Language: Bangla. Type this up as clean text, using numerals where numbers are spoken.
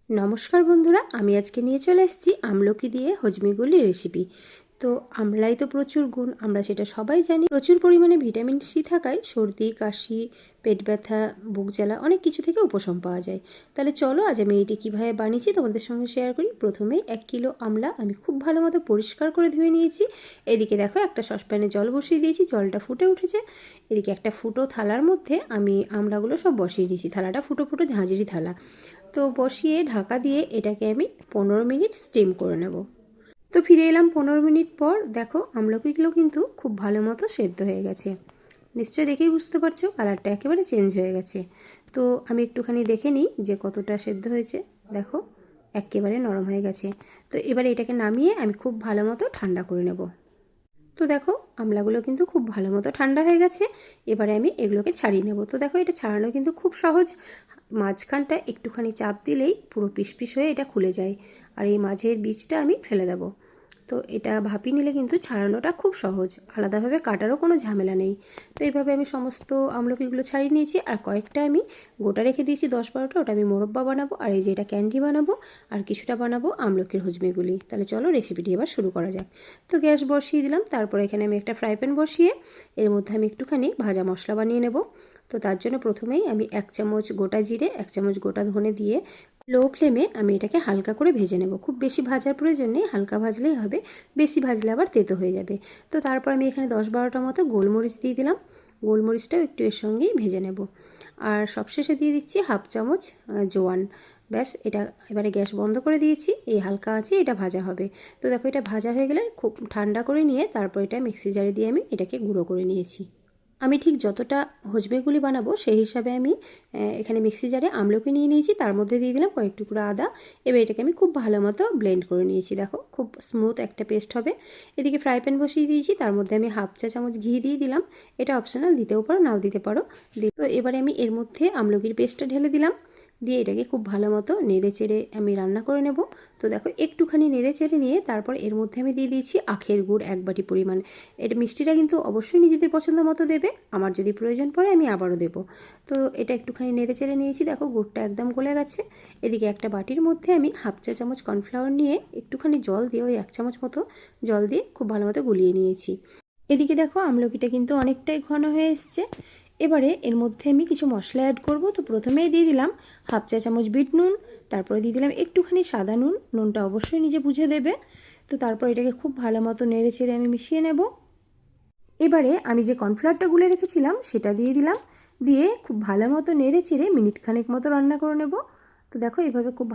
নমস্কার বন্ধুরা, আমি আজকে নিয়ে চলে এসেছি আমলকি দিয়ে হজমিগুলির রেসিপি। তো আমলায় তো প্রচুর গুণ, আমরা সেটা সবাই জানি। প্রচুর পরিমাণে ভিটামিন সি থাকায় সর্দি, কাশি, পেট ব্যথা, বুক জ্বালা অনেক কিছু থেকে উপশম পাওয়া যায়। তাহলে চলো আজ আমি এটি কীভাবে বানিয়েছি তোমাদের সঙ্গে শেয়ার করি। প্রথমেই 1 কিলো আমলা আমি খুব ভালো মতো পরিষ্কার করে ধুয়ে নিয়েছি। এদিকে দেখো একটা সসপ্যানে জল বসিয়ে দিয়েছি, জলটা ফুটে উঠেছে। এদিকে একটা ফুটো থালার মধ্যে আমি আমলাগুলো সব বসিয়ে দিয়েছি। থালাটা ফুটো ফুটো ঝাঁঝরি থালা। তো বসিয়ে ঢাকা দিয়ে এটাকে আমি 15 মিনিট স্টিম করে নেব। তো ফিরে এলাম 15 মিনিট পর। দেখো আমলকিগুলো কিন্তু খুব ভালো মতো সেদ্ধ হয়ে গেছে। নিশ্চয়ই দেখেই বুঝতে পারছো কালারটা একেবারে চেঞ্জ হয়ে গেছে। তো আমি একটুখানি দেখে নিই যে কতটা সেদ্ধ হয়েছে। দেখো একেবারে নরম হয়ে গেছে। তো এবারে এটাকে নামিয়ে আমি খুব ভালো মতো ঠান্ডা করে নেব। তো দেখো আমলাগুলো কিন্তু খুব ভালো মতো ঠান্ডা হয়ে গেছে। এবারে আমি এগুলোকে ছাড়িয়ে নেব। তো দেখো এটা ছাড়ানো কিন্তু খুব সহজ। মাঝখানটা একটুখানি চাপ দিলেই পুরো পিস পিস হয়ে এটা খুলে যায়। আর এই মাঝের বীজটা আমি ফেলে দেবো। তো এটা ভাপিয়ে নিলে কিন্তু ছাড়ানোটা খুব সহজ, আলাদাভাবে কাটারও কোনো ঝামেলা নেই। তো এইভাবে আমি সমস্ত আমলকিগুলো ছাড়িয়ে নিয়েছি। আর কয়েকটা আমি গোটা রেখে দিয়েছি 10-12টা, ওটা আমি মোরব্বা বানাবো। আর এই যে এটা ক্যান্ডি বানাবো। আর কিছুটা বানাবো আমলকির হজমিগুলি। তাহলে চলো রেসিপিটি এবার শুরু করা যাক। তো গ্যাস বসিয়ে দিলাম। তারপর এখানে আমি একটা ফ্রাই প্যান বসিয়ে এর মধ্যে আমি একটুখানি ভাজা মশলা বানিয়ে নেব। তো তার জন্য প্রথমেই আমি 1 চামচ গোটা জিরে, 1 চামচ গোটা ধনে দিয়ে লো ফ্লেমে আমি এটাকে হালকা করে ভেজে নেব। খুব বেশি ভাজার প্রয়োজন নেই, হালকা ভাজলেই হবে। বেশি ভাজলে আবার তেতো হয়ে যাবে। তো তারপর আমি এখানে 10-12টা মতো গোলমরিচ দিয়ে দিলাম। গোলমরিচটাও একটু এর সঙ্গেই ভেজে নেব। আর সবশেষে দিয়ে দিচ্ছি 1/2 চামচ জোয়ান। ব্যাস, এটা এবারে গ্যাস বন্ধ করে দিয়েছি। এই হালকা আছে এটা ভাজা হবে। তো দেখো এটা ভাজা হয়ে গেলে খুব ঠান্ডা করে নিয়ে তারপর এটা মিক্সি জারে দিয়ে আমি এটাকে গুঁড়ো করে নিয়েছি। আমি ঠিক যতটা হজমেগুলি বানাবো সেই হিসাবে আমি এখানে মিক্সি জারে আমলকি নিয়ে নিয়েছি, তার মধ্যে দিয়ে দিলাম কয়েক টুকরো আদা। এবার এটাকে আমি খুব ভালো মতো ব্লেন্ড করে নিয়েছি। দেখো খুব স্মুথ একটা পেস্ট হবে। এদিকে ফ্রাই প্যান বসিয়ে দিয়েছি, তার মধ্যে আমি 1/2 চা চামচ ঘি দিয়ে দিলাম। এটা অপশনাল, দিতেও পারো নাও দিতে পারো। তো এবারে আমি এর মধ্যে আমলকির পেস্টটা ঢেলে দিলাম। দিয়ে এটাকে খুব ভালো মতো নেড়ে চেড়ে আমি রান্না করে নেব। তো দেখো একটুখানি নেড়ে চেড়ে নিয়ে তারপর এর মধ্যে আমি দিয়ে দিয়েছি আখের গুড় 1 বাটি পরিমাণ। এটা মিষ্টিটা কিন্তু অবশ্যই নিজেদের পছন্দ মতো দেবে, আমার যদি প্রয়োজন পড়ে আমি আবারও দেবো। তো এটা একটুখানি নেড়ে চেড়ে নিয়েছি। দেখো গুড়টা একদম গলে গেছে। এদিকে একটা বাটির মধ্যে আমি 1/2 চা চামচ কর্নফ্লাওয়ার নিয়ে একটুখানি জল দিয়ে ওই 1 চামচ মতো জল দিয়ে খুব ভালো মতো গুলিয়ে নিয়েছি। এদিকে দেখো আমলকিটা কিন্তু অনেকটাই ঘন হয়ে এসছে। এবারে এর মধ্যে আমি কিছু মশলা অ্যাড করব। তো প্রথমেই দিয়ে দিলাম 1/2 চা চামচ বিট নুন। তারপরে দিয়ে দিলাম একটুখানি সাদা নুন, নুনটা অবশ্যই নিজে বুঝে দেবে। তো তারপর এটাকে খুব ভালো মতো নেড়ে চেড়ে আমি মিশিয়ে নেব। এবারে আমি যে কর্নফ্লাওয়ারটা গুলে রেখেছিলাম সেটা দিয়ে দিলাম। দিয়ে খুব ভালো মতো নেড়ে চেড়ে মিনিট খানেক মতো রান্না করে নেব। তো দেখো এইভাবে খুব